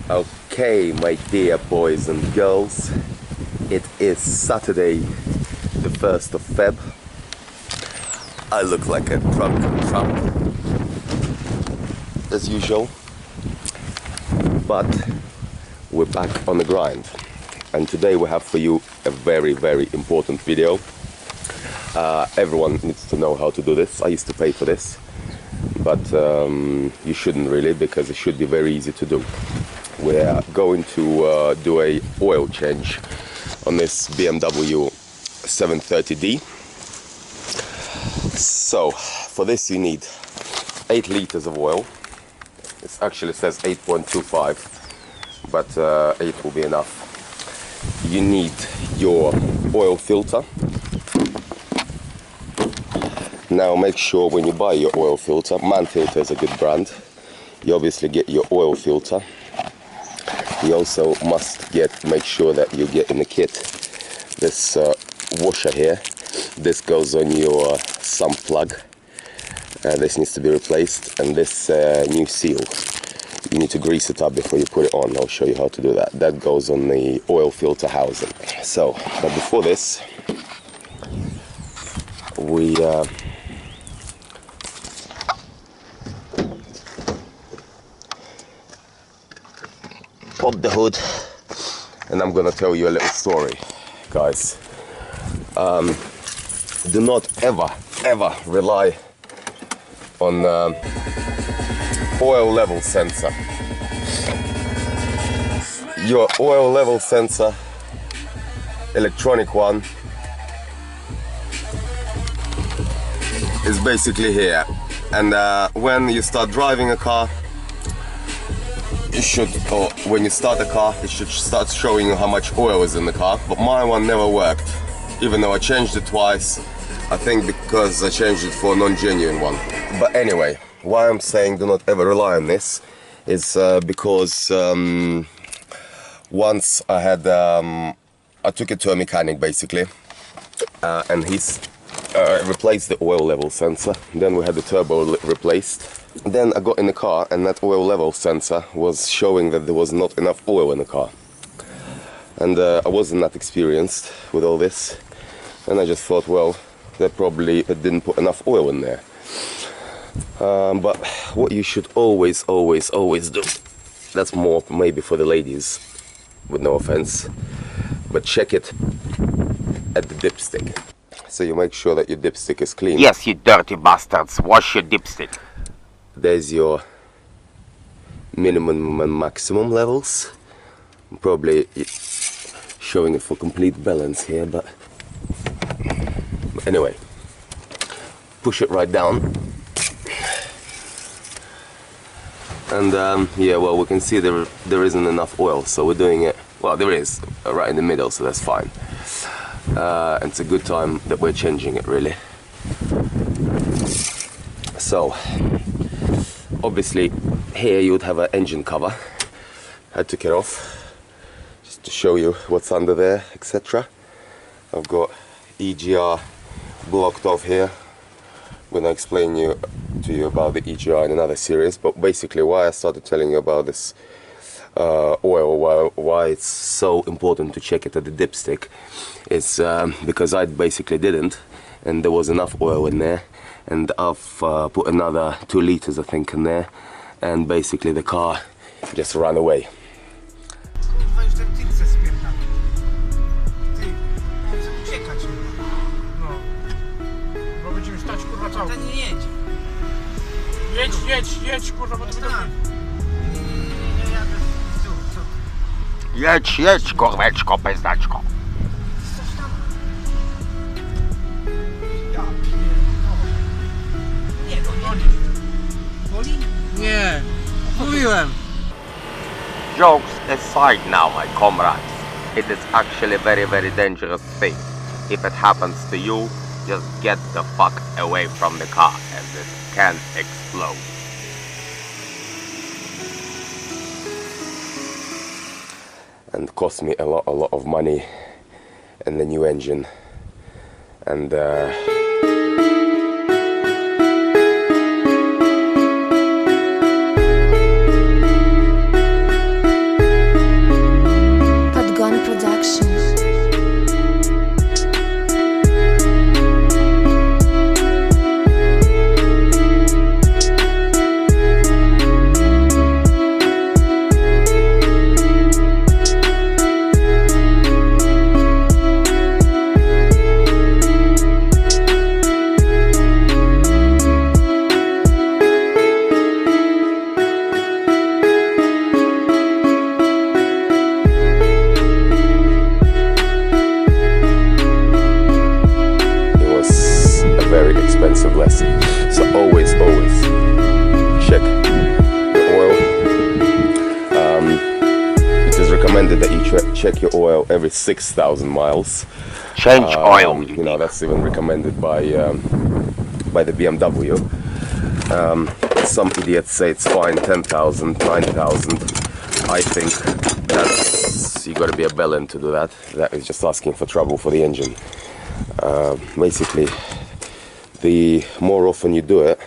Okay, my dear boys and girls, it is Saturday, the 1st of Feb. I look like a drunken tramp, as usual, but we're back on the grind. And today we have for you a very, very important video. Everyone needs to know how to do this. I used to pay for this, but you shouldn't really, because it should be very easy to do. We're going to do a oil change on this BMW 730D. So for this you need 8 liters of oil. It actually says 8.25, but 8 will be enough. You need your oil filter. Now make sure when you buy your oil filter, Man Filter is a good brand, you obviously get your oil filter. You also must make sure that you get in the kit this washer here. This goes on your sump plug. This needs to be replaced, and this new seal, you need to grease it up before you put it on. I'll show you how to do that. That goes on the oil filter housing. So, but before this, we pop the hood, and I'm gonna tell you a little story, guys. Do not ever rely on oil level sensor. Your oil level sensor, electronic one, is basically here, and when you start driving a car, you should, or when you start a car, it should start showing you how much oil is in the car. But my one never worked, even though I changed it twice. I think because I changed it for a non-genuine one. But anyway, why I'm saying do not ever rely on this is because once I had, I took it to a mechanic basically, and he's replaced the oil level sensor. Then we had the turbo replaced. Then I got in the car, and that oil level sensor was showing that there was not enough oil in the car. And I wasn't that experienced with all this, and I just thought, well, they didn't put enough oil in there. But what you should always do, that's more maybe for the ladies, with no offense, but check it at the dipstick. So you make sure that your dipstick is clean. Yes, you dirty bastards, wash your dipstick. There's your minimum and maximum levels. I'm probably showing it for complete balance here, but anyway, push it right down. And yeah, well, we can see there isn't enough oil, so we're doing it, well, there is, right in the middle, so that's fine. And it's a good time that we're changing it, really. So, obviously, here you would have an engine cover. I took it off, just to show you what's under there, etc. I've got EGR blocked off here. I'm gonna explain to you about the EGR in another series, but basically why I started telling you about this oil, why it's so important to check it at the dipstick, is because I basically didn't, and there was enough oil in there, and I've put another 2 liters I think in there, and basically the car just ran away. Jedź, kurwa, bo to będzie... Jedź, korweczko, pezdaczko. Nie, mówiłem. Jokes aside now, my comrades. It is actually a very, very dangerous thing. If it happens to you, just get the fuck away from the car, as it can explode. And cost me a lot of money and the new engine, and engines. So always check the oil. It is recommended that you check your oil every 6,000 miles. Change oil. You know, that's even recommended by the BMW. Some idiots say it's fine, 10,000, 9,000. I think that's, you got to be a bellend to do that. That is just asking for trouble for the engine. Basically, the more often you do it,